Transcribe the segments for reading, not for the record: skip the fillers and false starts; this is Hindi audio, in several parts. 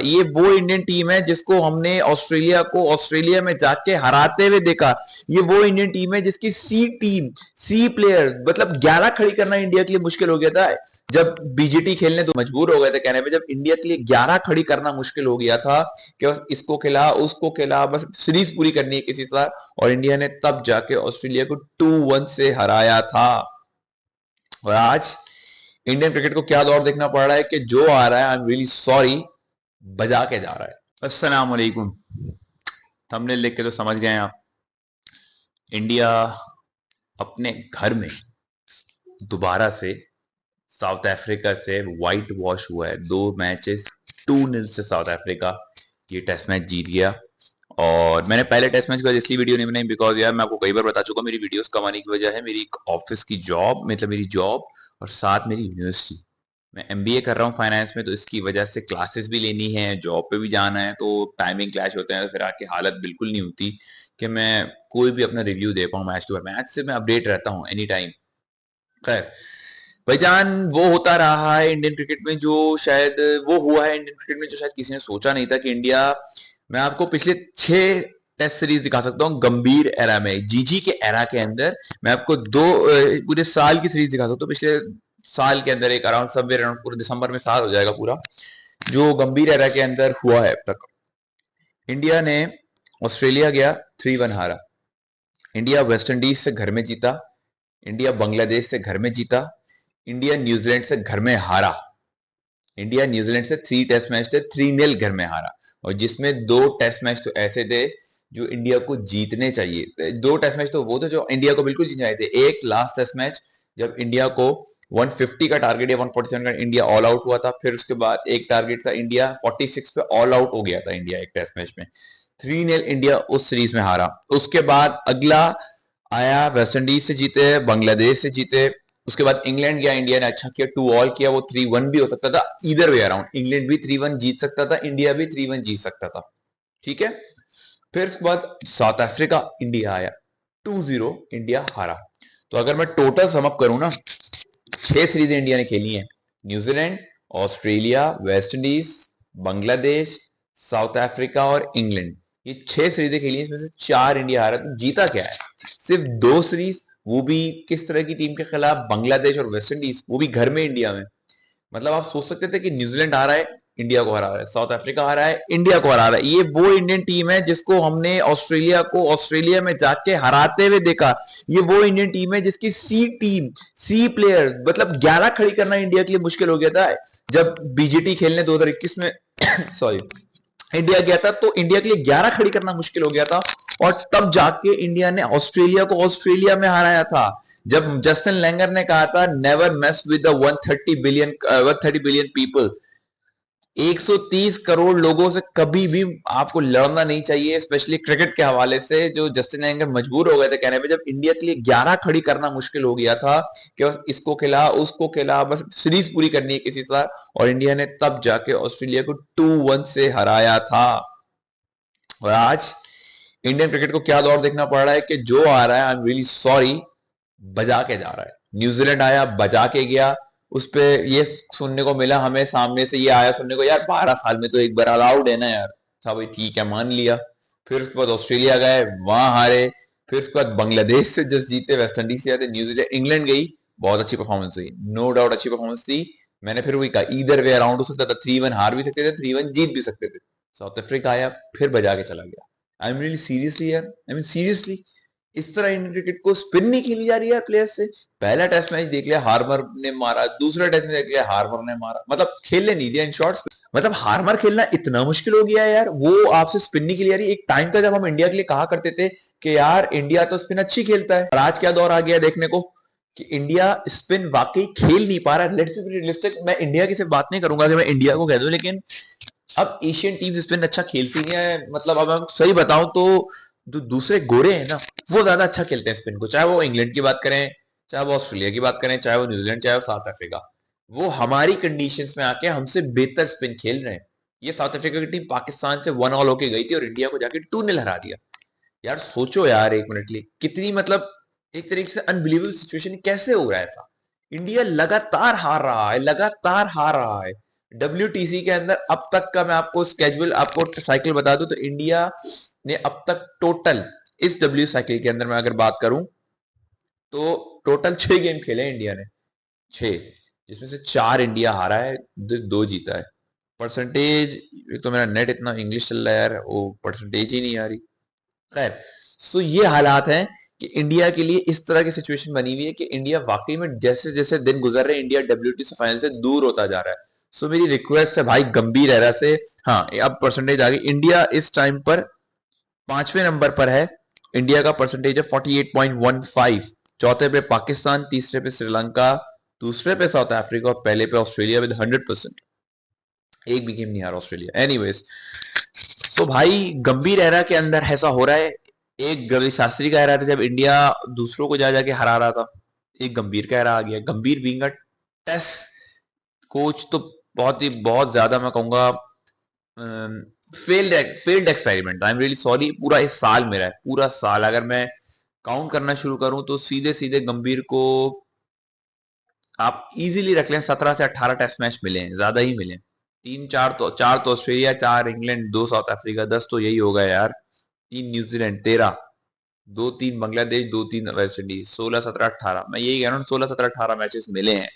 ये वो इंडियन टीम है जिसको हमने ऑस्ट्रेलिया को ऑस्ट्रेलिया में जाके हराते हुए देखा। ये वो इंडियन टीम है जिसकी सी टीम, सी प्लेयर, मतलब 11 खड़ी करना इंडिया के लिए मुश्किल हो गया था। जब बीजीटी खेलने तो मजबूर हो गए थे कहने पे, जब इंडिया के लिए 11 खड़ी करना मुश्किल हो गया था कि बस इसको खिला उसको खिला, बस सीरीज पूरी करनी है किसी से, और इंडिया ने तब जाके ऑस्ट्रेलिया को 2-1 से हराया था। और आज इंडियन क्रिकेट को क्या दौर देखना पड़ रहा है कि जो आ रहा है, आई एम रियली सॉरी, बजा के जा रहा है। अस्सलाम वालेकुम। थंबनेल देख के तो समझ गए आप, इंडिया अपने घर में दोबारा से साउथ अफ्रीका से व्हाइट वॉश हुआ है। 2 मैचेस 2-0 से साउथ अफ्रीका ये टेस्ट मैच जीत गया। और मैंने पहले टेस्ट मैच का इसलिए वीडियो नहीं बनाई बिकॉज यार मैं आपको कई बार बता चुका हूँ, मेरी वीडियोस कम आने की वजह है मेरी ऑफिस की जॉब, मतलब मेरी जॉब और साथ मेरी यूनिवर्सिटी। मैं एमबीए कर रहा हूँ फाइनेंस में, तो इसकी वजह से क्लासेस भी लेनी है, जॉब पे भी जाना है, तो टाइमिंग क्लैश होते हैं, तो फिर आके हालत बिल्कुल नहीं होती कि मैं कोई भी अपना रिव्यू दे पाऊँ मैच टू मैच। से मैं अपडेट रहता हूँ एनी टाइम। खैर भाईजान, वो होता रहा है इंडियन क्रिकेट में जो शायद वो हुआ है इंडियन क्रिकेट में जो शायद किसी ने सोचा नहीं था कि इंडिया, मैं आपको पिछले 6 टेस्ट सीरीज दिखा सकता हूँ गंभीर एरा में, जीजी के एरा के अंदर। मैं आपको पूरे साल की सीरीज दिखा सकता हूँ, पिछले साल के अंदर एक अराउंड समवेयर अराउंड पूरे दिसंबर में साल हो जाएगा पूरा, जो गंभीर एरा के अंदर हुआ है अब तक। इंडिया ने ऑस्ट्रेलिया गया 3-1 हारा, इंडिया वेस्ट इंडीज से घर में जीता, इंडिया बांग्लादेश से घर में जीता, इंडिया न्यूजीलैंड से घर में हारा। इंडिया न्यूजीलैंड से 3 टेस्ट मैच थे, 3-0 घर में हारा, और जिसमें 2 टेस्ट मैच तो ऐसे थे जो इंडिया को जीतने चाहिए। 2 टेस्ट मैच तो वो थे जो इंडिया को बिल्कुल जीतने थे। एक लास्ट टेस्ट मैच जब इंडिया को 150 का टारगेट या 147 का, इंडिया ऑल आउट हुआ था। फिर उसके बाद एक टारगेट था, इंडिया 46 पे ऑल आउट हो गया था इंडिया एक टेस्ट मैच में। 3-0 इंडिया उस सीरीज में हारा। उसके बाद अगला आया, वेस्ट इंडीज से जीते, बांग्लादेश से जीते, उसके बाद इंग्लैंड गया, इंडिया ने अच्छा किया, 2-2 किया, वो 3-1 भी हो सकता था, इधर वे अराउंड इंग्लैंड भी 3-1 जीत सकता था, इंडिया भी 3-1 जीत सकता था। ठीक है। फिर उसके बाद साउथ अफ्रीका इंडिया आया, 2-0 इंडिया हारा। तो अगर मैं टोटल समअप करूं ना, 6 सीरीज इंडिया ने खेली हैं, New Zealand, Australia, West Indies, Bangladesh, south Africa और इंग्लैंड, ये 6 सीरीजें खेली हैं, इसमें से 4 इंडिया हारा। तो जीता क्या है? सिर्फ 2 सीरीज, वो भी किस तरह की टीम के खिलाफ? बांग्लादेश और वेस्ट इंडीज, वो भी घर में इंडिया में। मतलब आप सोच सकते थे कि न्यूजीलैंड आ रहा है, इंडिया को हरा रहा है, साउथ अफ्रीका आ रहा है, इंडिया को हरा रहा है। ये वो इंडियन टीम है जिसको हमने ऑस्ट्रेलिया को ऑस्ट्रेलिया में जाके हराते हुए देखा। ये वो इंडियन टीम है जिसकी सी टीम, सी प्लेयर, मतलब 11 खड़ी करना इंडिया के लिए मुश्किल हो गया था। जब बीजीटी खेलने 2021 में सॉरी इंडिया गया था, तो इंडिया के लिए 11 खड़ी करना मुश्किल हो गया था, और तब जाके इंडिया ने ऑस्ट्रेलिया को ऑस्ट्रेलिया में हराया था। जब जस्टिन लैंगर ने कहा था never mess with the 130 billion people, 130 crore लोगों से कभी भी आपको लड़ना नहीं चाहिए, स्पेशली क्रिकेट के हवाले से। जो जस्टिन लैंगर मजबूर हो गए थे कहने पे, जब इंडिया के लिए 11 खड़ी करना मुश्किल हो गया था कि बस इसको खिला उसको खिला, बस सीरीज पूरी करनी है किसी से, और इंडिया ने तब जाके ऑस्ट्रेलिया को 2-1 से हराया था। और आज इंडियन क्रिकेट को क्या दौर देखना पड़ रहा है कि जो आ रहा है, आई एम रियली सॉरी, बजा के जा रहा है। न्यूजीलैंड आया, बजा के गया। उस पे ये सुनने को मिला हमें, सामने से ये आया सुनने को, यार 12 साल में तो एक बार अलाउड है ना यार। अच्छा भाई ठीक है, मान लिया। फिर उसके बाद ऑस्ट्रेलिया गए, वहां हारे। फिर उसके बाद बांग्लादेश से जस्ट जीते, वेस्ट इंडीज से आते, न्यूजीलैंड, इंग्लैंड गई, बहुत अच्छी परफॉर्मेंस हुई, नो डाउट अच्छी परफॉर्मेंस थी। मैंने फिर वही कहा, इधर वे अराउंड हो सकता था, 3-1 हार भी सकते थे, 3-1 जीत भी सकते थे। साउथ अफ्रीका आया, फिर बजा के चला गया। आई एम रियली सीरियसली यार, आई मीन सीरियसली, इस तरह इंडियन क्रिकेट को स्पिन नहीं खेली जा रही है प्लेयर्स से। पहला टेस्ट मैच देख लिया हार्मर ने मारा, दूसरा टेस्ट मैच देख लिया हार्मर ने मारा, मतलब खेलने नहीं दिया इन शॉर्ट्स। मतलब हार्मर खेलना इतना मुश्किल हो गया है यार, वो आपसे स्पिन नहीं खेली जा रही। एक टाइम था जब हम इंडिया के लिए कहा करते थे कि यार इंडिया तो स्पिन अच्छी खेलता है, और आज क्या दौर आ गया देखने को कि इंडिया स्पिन वाकई खेल नहीं पा रहा है। लेट्स बी रियलिस्टिक, मैं इंडिया की सिर्फ बात नहीं करूंगा कि मैं इंडिया को कह दूं, लेकिन अब एशियन टीम्स स्पिन अच्छा खेलती नहीं है। मतलब अब मैं सही बताऊं तो जो दूसरे गोरे हैं ना, वो ज्यादा अच्छा खेलते हैं स्पिन को, चाहे वो इंग्लैंड की बात करें, चाहे वो ऑस्ट्रेलिया की बात करें, चाहे वो न्यूजीलैंड, चाहे वो साउथ अफ्रीका, वो हमारी कंडीशंस में आके हमसे बेहतर स्पिन खेल रहे हैं। ये साउथ अफ्रीका की टीम पाकिस्तान से 1-1 होके गई थी और इंडिया को जाके 2-0 हरा दिया। यार सोचो यार एक मिनट लिए, कितनी मतलब एक तरीके से अनबिलीवेबल सिचुएशन, कैसे हो रहा है ऐसा? इंडिया लगातार हार रहा है, लगातार हार रहा है। WTC के अंदर अब तक का मैं आपको स्केड्यूल, आपको साइकिल बता दूं तो इंडिया ने अब तक टोटल इस W साइकिल के अंदर मैं अगर बात करूं तो टोटल 6 गेम खेले हैं इंडिया ने, 6, जिसमें से 4 इंडिया हारा है, 2 जीता है। परसेंटेज, एक तो मेरा नेट इतना इंग्लिश चल रहा है यार, वो परसेंटेज ही नहीं आ रही। खैर, सो ये हालात हैं कि इंडिया के लिए इस तरह की सिचुएशन बनी हुई है कि इंडिया वाकई में जैसे जैसे दिन गुजर रहे हैं इंडिया WTC फाइनल से दूर होता जा रहा है। सो मेरी रिक्वेस्ट है भाई गंभीर एरा से, हाँ अब परसेंटेज आ गई, इंडिया इस टाइम पर 5वें नंबर पर है। इंडिया का परसेंटेज है 48.15। चौथे पे पाकिस्तान, तीसरे पे श्रीलंका, दूसरे पे साउथ अफ्रीका और पहले पे ऑस्ट्रेलिया विद 100%। एक भी गेम नहीं हारा ऑस्ट्रेलिया। एनीवेज, तो भाई गंभीर एरा के अंदर ऐसा हो रहा है। एक रवि शास्त्री का एरा था जब इंडिया दूसरों को जा जाके हरा रहा था, एक गंभीर का एरा आ गया। गंभीर बीइंग अ टेस्ट कोच तो बहुत ज्यादा मैं कहूंगा failed experiment. I am really sorry, पूरा इस साल मेरा है, पूरा साल अगर मैं काउंट करना शुरू करूं तो सीधे सीधे गंभीर को आप इजीली रख लें 17 से 18 टेस्ट मैच मिले हैं, ज्यादा ही मिले हैं। 4 तो ऑस्ट्रेलिया, 4 इंग्लैंड, 2 साउथ अफ्रीका, 10 तो यही होगा यार, 3 न्यूजीलैंड, 13, 2-3 बांग्लादेश, 2-3 वेस्ट इंडीज, 16, 17, 18, मैं यही कह रहा हूँ 16, 17, 18 मैचेस मिले हैं।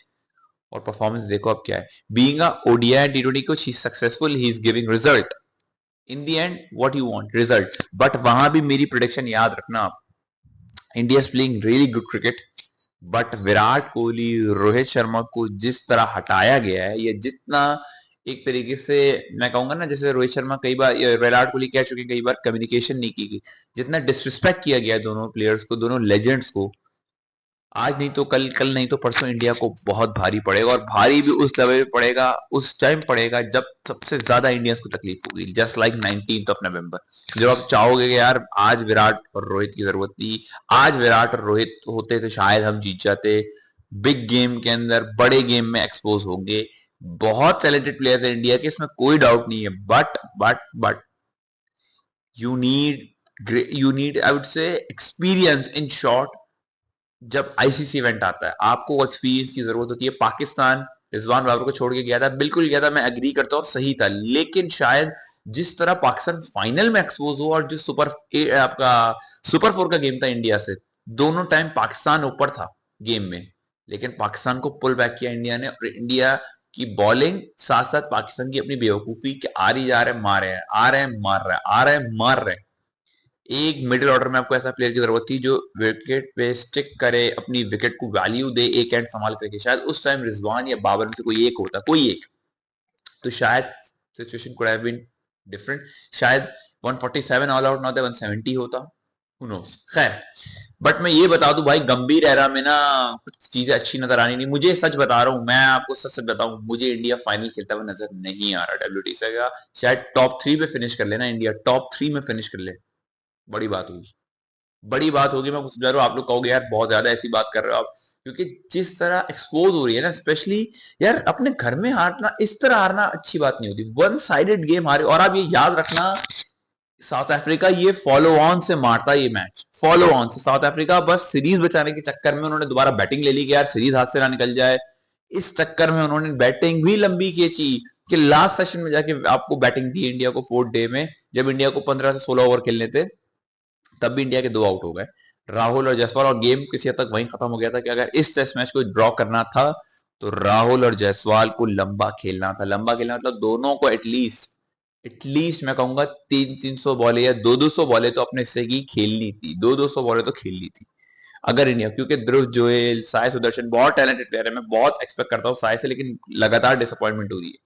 और परफॉर्मेंस देखो अब क्या है। Being a ODI T20 coach, he successful, he is giving result. In the and what you want, result. But वहां भी मेरी प्रोडिक्शन याद रखना आप, India is playing really good cricket, but Virat Kohli, Rohit Sharma को जिस तरह हटाया गया है, ये जितना एक तरीके से मैं कहूंगा ना, जैसे रोहित शर्मा कई बार, विराट कोहली कह चुके हैं कई बार, कम्युनिकेशन नहीं की गई, जितना डिसरिस्पेक्ट किया गया है दोनों प्लेयर्स को, दोनों लेजेंड्स को, आज नहीं तो कल, कल नहीं तो परसों इंडिया को बहुत भारी पड़ेगा। और भारी भी उस लेवल पे पड़ेगा, उस टाइम पड़ेगा जब सबसे ज्यादा इंडियंस को तकलीफ होगी, जस्ट लाइक 19 नवंबर, जब आप चाहोगे कि यार आज विराट और रोहित की जरूरत थी, आज विराट और रोहित होते तो शायद हम जीत जाते। बिग गेम के अंदर, बड़े गेम में एक्सपोज होंगे। बहुत टैलेंटेड प्लेयर है इंडिया के, इसमें कोई डाउट नहीं है, but you need I would say experience in short. जब ICC इवेंट आता है आपको एक्सपीरियंस की जरूरत होती है। पाकिस्तान रिजवान बाबर को छोड़ के गया था, बिल्कुल गया था, मैं एग्री करता हूँ, सही था, लेकिन शायद जिस तरह पाकिस्तान फाइनल में एक्सपोज हुआ और जो आपका सुपर 4 का गेम था इंडिया से, दोनों टाइम पाकिस्तान ऊपर था गेम में, लेकिन पाकिस्तान को पुल बैक किया इंडिया ने। और इंडिया की बॉलिंग साथ साथ पाकिस्तान की अपनी बेवकूफी के आ रही जा रहे हैं, मार रहे हैं, आ रहे हैं मार रहे हैं, आ रहे हैं मार रहे हैं। एक मिडिल ऑर्डर में आपको ऐसा प्लेयर की जरूरत थी जो विकेट पे स्टिक करे, अपनी विकेट को वैल्यू दे, एक एंड संभाल करके। शायद उस टाइम रिजवान या बाबर में से कोई एक होता, कोई एक, तो शायद situation could have been different. शायद 147 ऑल आउट ना होता, 170 होता, हु नोस। खैर, बट मैं ये बता दूं भाई, गंभीर एरा में ना कुछ चीजें अच्छी नजर आनी नहीं। मुझे सच बता रहा हूं, मैं आपको सच सच बताऊं, मुझे इंडिया फाइनल खेलता हुआ नजर नहीं आ रहा WTC का। शायद टॉप 3 पे फिनिश कर लेना इंडिया, टॉप 3 में फिनिश कर ले, बड़ी बात होगी, बड़ी बात होगी। मैं समझा रहा हूँ, आप लोग कहोगे यार बहुत ज्यादा ऐसी बात कर रहे हो आप, क्योंकि जिस तरह एक्सपोज हो रही है ना, स्पेशली यार अपने घर में हारना, इस तरह हारना अच्छी बात नहीं होती, 1 साइडेड गेम हारे। और आप ये याद रखना, साउथ अफ्रीका ये फॉलो ऑन से मारता है ये मैच, फॉलो ऑन से। साउथ अफ्रीका बस सीरीज बचाने के चक्कर में उन्होंने दोबारा बैटिंग ले ली कि यार सीरीज हाथ से ना निकल जाए, इस चक्कर में उन्होंने बैटिंग भी लंबी खींची कि लास्ट सेशन में जाके आपको बैटिंग दी इंडिया को 4th डे में, जब इंडिया को 15 से 16 ओवर खेलने थे, तब भी इंडिया के 2 आउट हो गए, राहुल और जायसवाल। और गेम किसी हद तक वहीं खत्म हो गया था कि अगर इस टेस्ट मैच को ड्रॉ करना था तो राहुल और जायसवाल को लंबा खेलना था। लंबा खेलना मतलब दोनों को एटलीस्ट मैं कहूंगा 300 बॉलें या 200 बॉलें तो अपने हिस्से की खेलनी थी, 200 बॉलें तो खेलनी थी अगर इंडिया। क्योंकि ध्रुव जोएल, साई सुदर्शन बहुत टैलेंटेड प्लेयर है, मैं बहुत एक्सपेक्ट करता हूँ साई से, लेकिन लगातार डिसअपॉइंटमेंट हो रही है।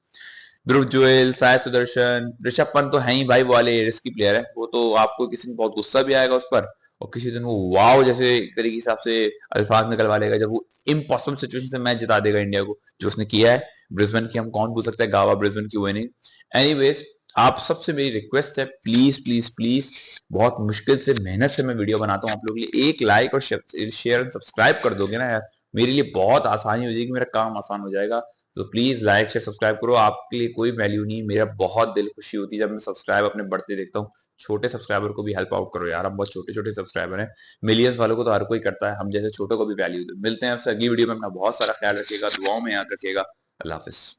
ध्रुव जोएल, साई सुदर्शन, ऋषभ पंत तो है ही भाई, वो वाले रिस्की प्लेयर है, वो तो आपको किसी दिन बहुत गुस्सा भी आएगा उस पर, और किसी दिन वो वाव जैसे एक तरीके हिसाब से अल्फाज निकलवा लेगा, जब वो इम्पॉसिबल सिचुएशन से मैच जिता देगा इंडिया को, जो उसने किया है ब्रिस्बेन की। हम कौन भूल सकते हैं गावा ब्रिस्बेन की विनिंग। एनीवेज, आप सबसे मेरी रिक्वेस्ट है, प्लीज प्लीज प्लीज, बहुत मुश्किल से मेहनत से मैं वीडियो बनाता हूँ आप लोगों के लिए, एक लाइक और शेयर एंड सब्सक्राइब कर दोगे ना यार, मेरे लिए बहुत आसानी हो जाएगी, मेरा काम आसान हो जाएगा। तो प्लीज लाइक शेयर सब्सक्राइब करो, आपके लिए कोई वैल्यू नहीं, मेरा बहुत दिल खुशी होती है जब मैं सब्सक्राइब अपने बढ़ते देखता हूँ। छोटे सब्सक्राइबर को भी हेल्प आउट करो यार, हम बहुत छोटे छोटे सब्सक्राइबर हैं, मिलियंस वालों को तो हर कोई करता है, हम जैसे छोटों को भी वैल्यू दो। मिलते हैं आपसे अगली वीडियो में, अपना बहुत सारा ख्याल रखिएगा, दुआओं में याद रखिएगा। अल्लाह हाफिज।